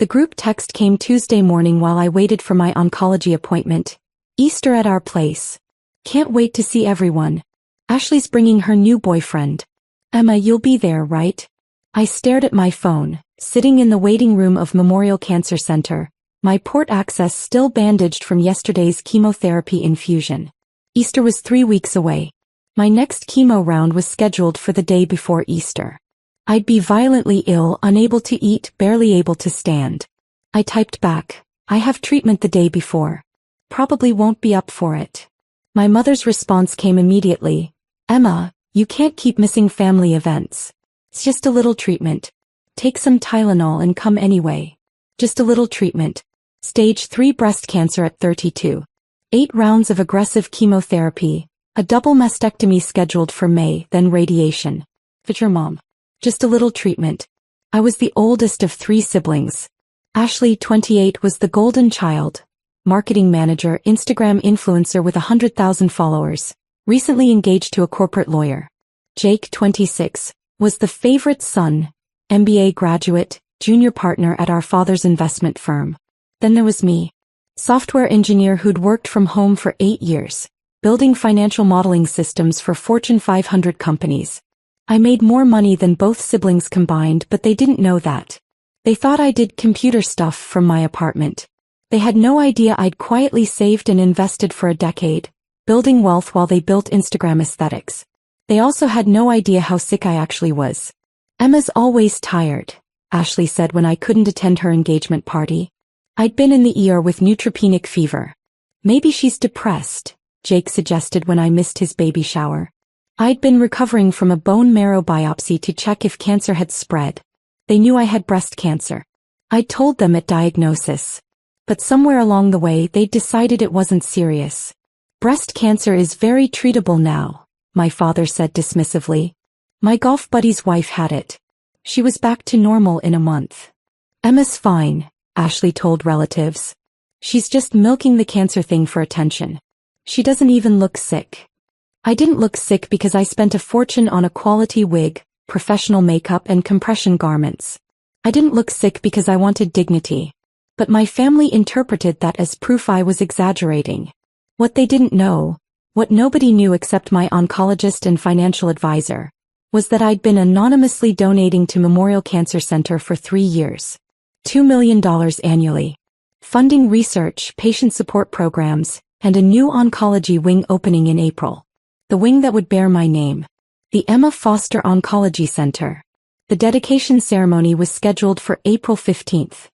The group text came Tuesday morning while I waited for my oncology appointment. Easter at our place. Can't wait to see everyone. Ashley's bringing her new boyfriend. Emma, you'll be there, right? I stared at my phone, sitting in the waiting room of Memorial Cancer Center, my port access still bandaged from yesterday's chemotherapy infusion. Easter was 3 weeks away. My next chemo round was scheduled for the day before Easter. I'd be violently ill, unable to eat, barely able to stand. I typed back, I have treatment the day before. Probably won't be up for it. My mother's response came immediately. Emma, you can't keep missing family events. It's just a little treatment. Take some Tylenol and come anyway. Just a little treatment. Stage 3 breast cancer at 32. 8 rounds of aggressive chemotherapy, a double mastectomy scheduled for May, then radiation. But your mom. Just a little treatment. I was the oldest of 3 siblings. Ashley, 28, was the golden child. Marketing manager, Instagram influencer with 100,000 followers. Recently engaged to a corporate lawyer. Jake, 26, was the favorite son. MBA graduate, junior partner at our father's investment firm. Then there was me. Software engineer who'd worked from home for 8 years. Building financial modeling systems for Fortune 500 companies. I made more money than both siblings combined, but they didn't know that. They thought I did computer stuff from my apartment. They had no idea I'd quietly saved and invested for a decade, building wealth while they built Instagram aesthetics. They also had no idea how sick I actually was. Emma's always tired, Ashley said when I couldn't attend her engagement party. I'd been in the ER with neutropenic fever. Maybe she's depressed, Jake suggested when I missed his baby shower. I'd been recovering from a bone marrow biopsy to check if cancer had spread. They knew I had breast cancer. I'd told them at diagnosis. But somewhere along the way they'd decided it wasn't serious. Breast cancer is very treatable now, my father said dismissively. My golf buddy's wife had it. She was back to normal in a month. Emma's fine, Ashley told relatives. She's just milking the cancer thing for attention. She doesn't even look sick. I didn't look sick because I spent a fortune on a quality wig, professional makeup and compression garments. I didn't look sick because I wanted dignity. But my family interpreted that as proof I was exaggerating. What they didn't know, what nobody knew except my oncologist and financial advisor, was that I'd been anonymously donating to Memorial Cancer Center for 3 years. $2 million annually. Funding research, patient support programs, and a new oncology wing opening in April. The wing that would bear my name. The Emma Foster Oncology Center. The dedication ceremony was scheduled for April 15th.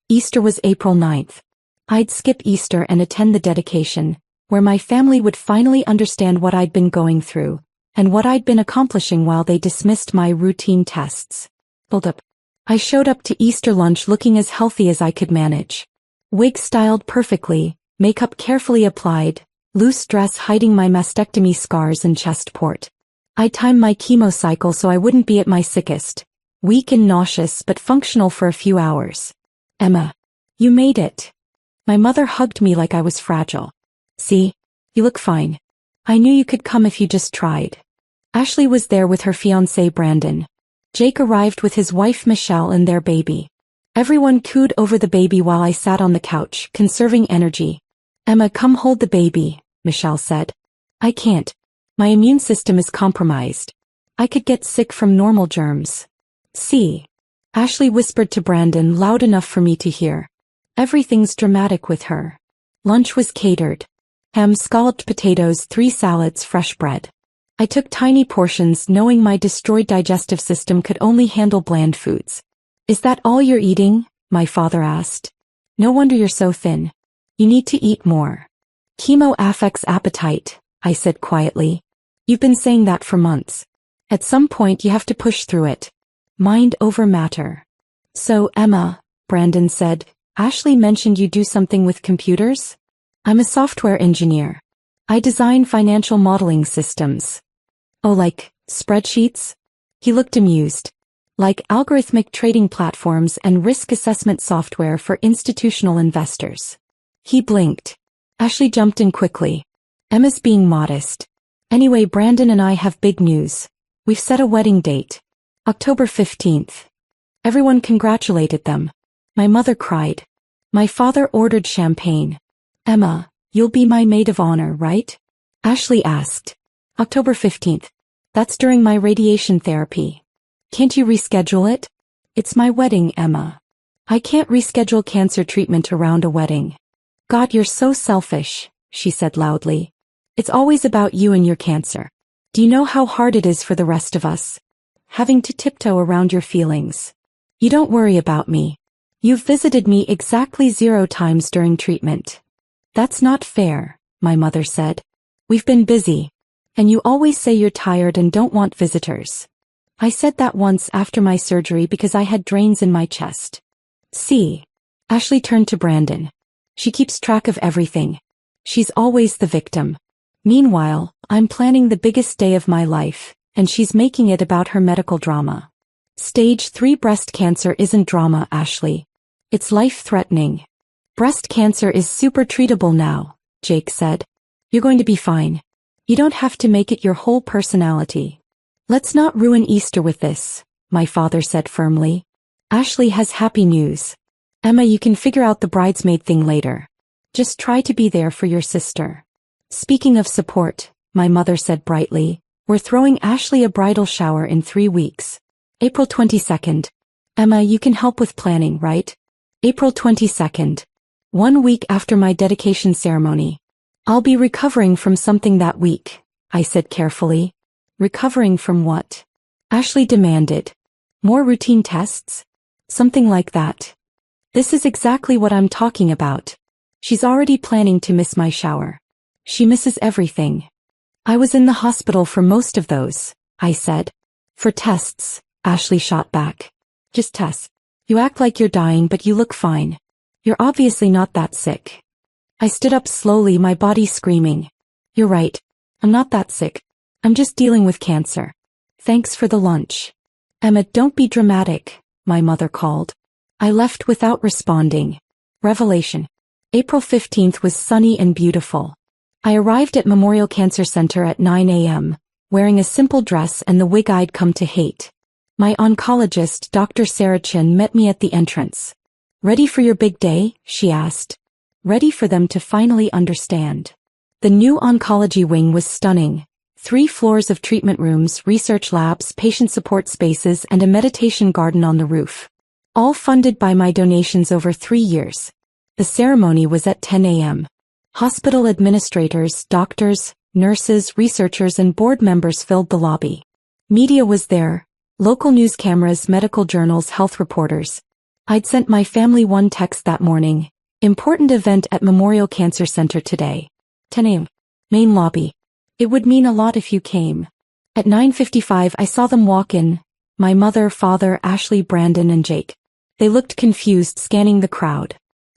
Easter was April 9th. I'd skip Easter and attend the dedication, where my family would finally understand what I'd been going through, and what I'd been accomplishing while they dismissed my routine tests. Hold up. I showed up to Easter lunch looking as healthy as I could manage. Wig styled perfectly, makeup carefully applied, loose dress hiding my mastectomy scars and chest port. I timed my chemo cycle so I wouldn't be at my sickest. Weak and nauseous but functional for a few hours. Emma, you made it. My mother hugged me like I was fragile. See? You look fine. I knew you could come if you just tried. Ashley was there with her fiancé Brandon. Jake arrived with his wife Michelle and their baby. Everyone cooed over the baby while I sat on the couch, conserving energy. Emma, come hold the baby, Michelle said. I can't. My immune system is compromised. I could get sick from normal germs. See? Ashley whispered to Brandon loud enough for me to hear. Everything's dramatic with her. Lunch was catered. Ham, scalloped potatoes, 3 salads, fresh bread. I took tiny portions knowing my destroyed digestive system could only handle bland foods. Is that all you're eating? My father asked. No wonder you're so thin. You need to eat more. Chemo affects appetite, I said quietly. You've been saying that for months. At some point you have to push through it. Mind over matter. So, Emma, Brandon said, Ashley mentioned you do something with computers? I'm a software engineer. I design financial modeling systems. Oh, like spreadsheets? He looked amused. Like algorithmic trading platforms and risk assessment software for institutional investors. He blinked. Ashley jumped in quickly. Emma's being modest. Anyway, Brandon and I have big news. We've set a wedding date. October 15th. Everyone congratulated them. My mother cried. My father ordered champagne. Emma, you'll be my maid of honor, right? Ashley asked. October 15th. That's during my radiation therapy. Can't you reschedule it? It's my wedding, Emma. I can't reschedule cancer treatment around a wedding. God, you're so selfish, she said loudly. It's always about you and your cancer. Do you know how hard it is for the rest of us? Having to tiptoe around your feelings. You don't worry about me. You've visited me exactly 0 times during treatment. That's not fair, my mother said. We've been busy. And you always say you're tired and don't want visitors. I said that once after my surgery because I had drains in my chest. See? Ashley turned to Brandon. She keeps track of everything. She's always the victim. Meanwhile, I'm planning the biggest day of my life, and she's making it about her medical drama. Stage 3 breast cancer isn't drama, Ashley. It's life-threatening. Breast cancer is super treatable now, Jake said. You're going to be fine. You don't have to make it your whole personality. Let's not ruin Easter with this, my father said firmly. Ashley has happy news. Emma, you can figure out the bridesmaid thing later. Just try to be there for your sister. Speaking of support, my mother said brightly, we're throwing Ashley a bridal shower in 3 weeks. April 22nd. Emma, you can help with planning, right? April 22nd. 1 week after my dedication ceremony. I'll be recovering from something that week, I said carefully. Recovering from what? Ashley demanded. More routine tests? Something like that. This is exactly what I'm talking about. She's already planning to miss my shower. She misses everything. I was in the hospital for most of those, I said. For tests, Ashley shot back. Just tests. You act like you're dying but you look fine. You're obviously not that sick. I stood up slowly, my body screaming. You're right. I'm not that sick. I'm just dealing with cancer. Thanks for the lunch. Emma, don't be dramatic, my mother called. I left without responding. Revelation. April 15th was sunny and beautiful. I arrived at Memorial Cancer Center at 9 a.m., wearing a simple dress and the wig I'd come to hate. My oncologist, Dr. Sarah Chin, met me at the entrance. Ready for your big day? She asked. Ready for them to finally understand. The new oncology wing was stunning. 3 floors of treatment rooms, research labs, patient support spaces, and a meditation garden on the roof. All funded by my donations over 3 years. The ceremony was at 10 a.m. Hospital administrators, doctors, nurses, researchers, and board members filled the lobby. Media was there. Local news cameras, medical journals, health reporters. I'd sent my family one text that morning. Important event at Memorial Cancer Center today. 10 a.m. Main lobby. It would mean a lot if you came. At 9:55 I saw them walk in. My mother, father, Ashley, Brandon, and Jake. They looked confused, scanning the crowd.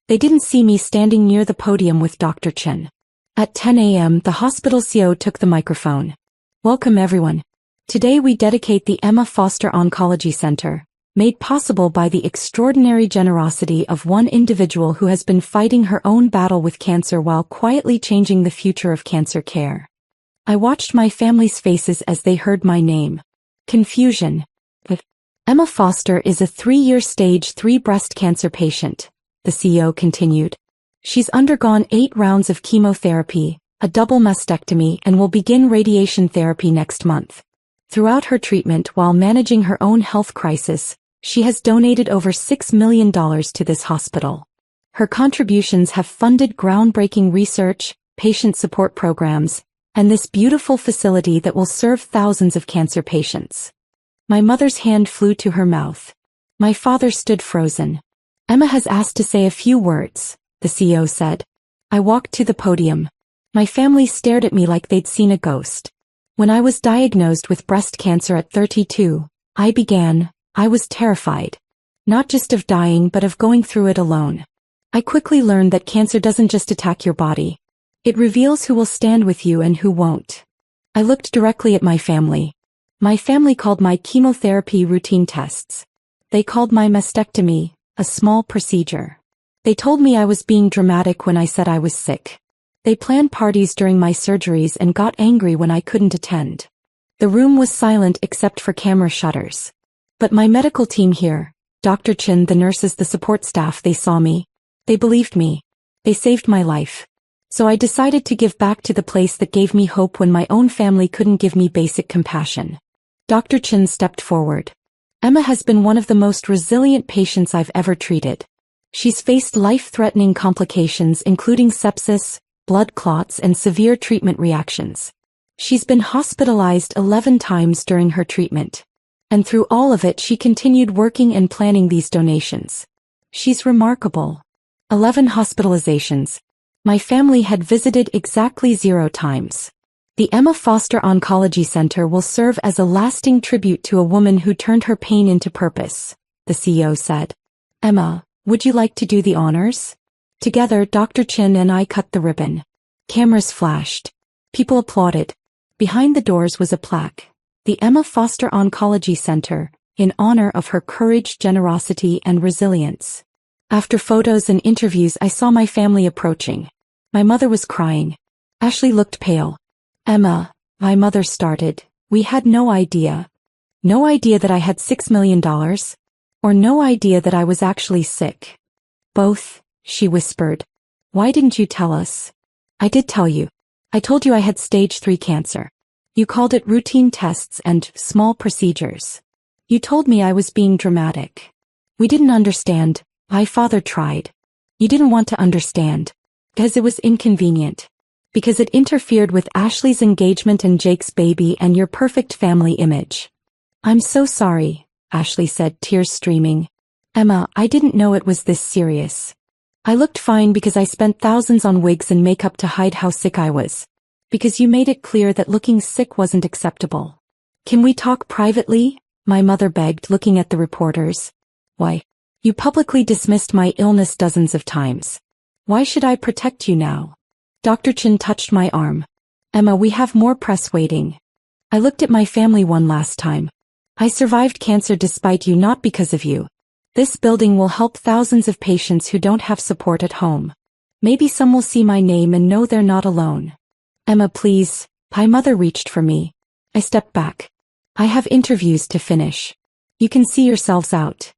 They didn't see me standing near the podium with Dr. Chen. At 10 a.m. the hospital CEO took the microphone. Welcome everyone. Today we dedicate the Emma Foster Oncology Center, made possible by the extraordinary generosity of one individual who has been fighting her own battle with cancer while quietly changing the future of cancer care. I watched my family's faces as they heard my name. Confusion. Emma Foster is a 3-year stage 3 breast cancer patient, the CEO continued. She's undergone 8 rounds of chemotherapy, a double mastectomy, and will begin radiation therapy next month. Throughout her treatment while managing her own health crisis, she has donated over $6 million to this hospital. Her contributions have funded groundbreaking research, patient support programs, and this beautiful facility that will serve thousands of cancer patients. My mother's hand flew to her mouth. My father stood frozen. Emma has asked to say a few words, the CEO said. I walked to the podium. My family stared at me like they'd seen a ghost. When I was diagnosed with breast cancer at 32, I was terrified. Not just of dying but of going through it alone. I quickly learned that cancer doesn't just attack your body. It reveals who will stand with you and who won't. I looked directly at my family. My family called my chemotherapy routine tests. They called my mastectomy a small procedure. They told me I was being dramatic when I said I was sick. They planned parties during my surgeries and got angry when I couldn't attend. The room was silent except for camera shutters. But my medical team here, Dr. Chin, the nurses, the support staff, they saw me. They believed me. They saved my life. So I decided to give back to the place that gave me hope when my own family couldn't give me basic compassion. Dr. Chin stepped forward. Emma has been one of the most resilient patients I've ever treated. She's faced life-threatening complications including sepsis, blood clots, and severe treatment reactions. She's been hospitalized 11 times during her treatment. And through all of it she continued working and planning these donations. She's remarkable. 11 hospitalizations. My family had visited exactly 0 times. The Emma Foster Oncology Center will serve as a lasting tribute to a woman who turned her pain into purpose, the CEO said. Emma, would you like to do the honors? Together, Dr. Chin and I cut the ribbon. Cameras flashed. People applauded. Behind the doors was a plaque. The Emma Foster Oncology Center, in honor of her courage, generosity, and resilience. After photos and interviews, I saw my family approaching. My mother was crying. Ashley looked pale. Emma, my mother started, we had no idea. No idea that I had $6 million. Or no idea that I was actually sick. Both, she whispered. Why didn't you tell us? I did tell you. I told you I had stage 3 cancer. You called it routine tests and small procedures. You told me I was being dramatic. We didn't understand. My father tried. You didn't want to understand. Because it was inconvenient. Because it interfered with Ashley's engagement and Jake's baby and your perfect family image. I'm so sorry, Ashley said, tears streaming. Emma, I didn't know it was this serious. I looked fine because I spent thousands on wigs and makeup to hide how sick I was. Because you made it clear that looking sick wasn't acceptable. Can we talk privately? My mother begged, looking at the reporters. Why? You publicly dismissed my illness dozens of times. Why should I protect you now? Dr. Chin touched my arm. Emma, we have more press waiting. I looked at my family one last time. I survived cancer despite you, not because of you. This building will help thousands of patients who don't have support at home. Maybe some will see my name and know they're not alone. Emma, please. My mother reached for me. I stepped back. I have interviews to finish. You can see yourselves out.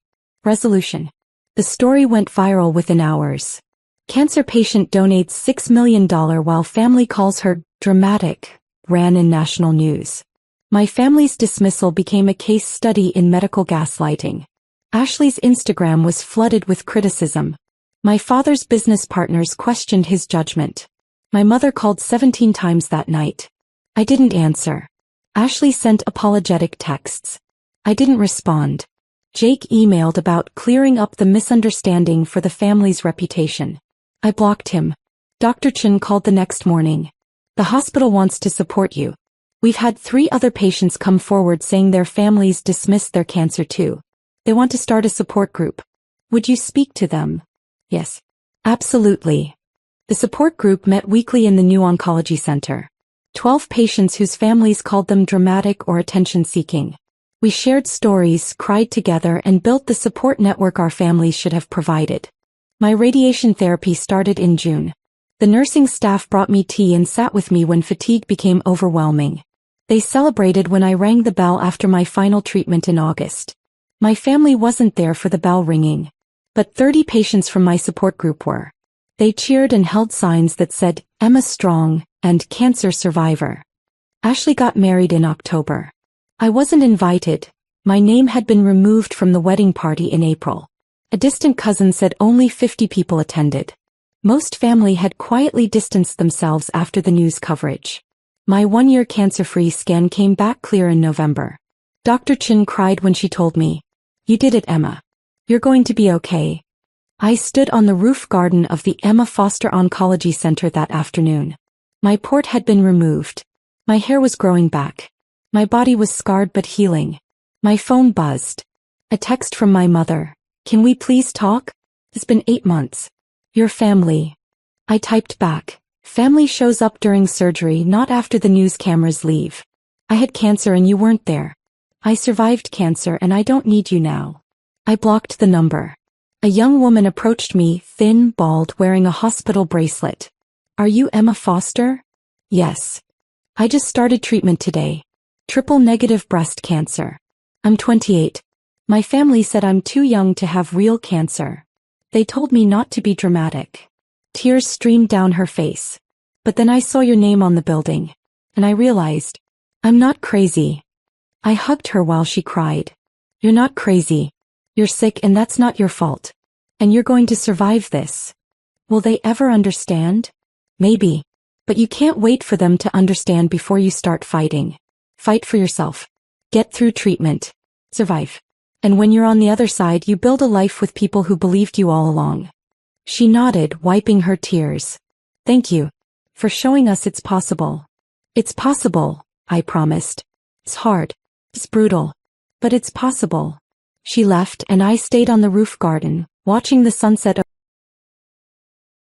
Resolution. The story went viral within hours. Cancer patient donates $6 million while family calls her dramatic, ran in national news. My family's dismissal became a case study in medical gaslighting. Ashley's Instagram was flooded with criticism. My father's business partners questioned his judgment. My mother called 17 times that night. I didn't answer. Ashley sent apologetic texts. I didn't respond. Jake emailed about clearing up the misunderstanding for the family's reputation. I blocked him. Dr. Chin called the next morning. The hospital wants to support you. We've had 3 other patients come forward saying their families dismissed their cancer too. They want to start a support group. Would you speak to them? Yes. Absolutely. The support group met weekly in the new oncology center. 12 patients whose families called them dramatic or attention-seeking. We shared stories, cried together, and built the support network our families should have provided. My radiation therapy started in June. The nursing staff brought me tea and sat with me when fatigue became overwhelming. They celebrated when I rang the bell after my final treatment in August. My family wasn't there for the bell ringing. But 30 patients from my support group were. They cheered and held signs that said, Emma Strong, and Cancer Survivor. Ashley got married in October. I wasn't invited. My name had been removed from the wedding party in April. A distant cousin said only 50 people attended. Most family had quietly distanced themselves after the news coverage. My 1-year cancer-free scan came back clear in November. Dr. Chin cried when she told me, You did it, Emma. You're going to be okay. I stood on the roof garden of the Emma Foster Oncology Center that afternoon. My port had been removed. My hair was growing back. My body was scarred but healing. My phone buzzed. A text from my mother. Can we please talk? It's been 8 months. Your family. I typed back. Family shows up during surgery, not after the news cameras leave. I had cancer and you weren't there. I survived cancer and I don't need you now. I blocked the number. A young woman approached me, thin, bald, wearing a hospital bracelet. Are you Emma Foster? Yes. I just started treatment today. Triple-negative breast cancer. I'm 28. My family said I'm too young to have real cancer. They told me not to be dramatic. Tears streamed down her face. But then I saw your name on the building. And I realized, I'm not crazy. I hugged her while she cried. You're not crazy. You're sick and that's not your fault. And you're going to survive this. Will they ever understand? Maybe. But you can't wait for them to understand before you start fighting. Fight for yourself. Get through treatment. Survive. And when you're on the other side, you build a life with people who believed you all along. She nodded, wiping her tears. Thank you. For showing us it's possible. It's possible, I promised. It's hard. It's brutal. But it's possible. She left and I stayed on the roof garden, watching the sunset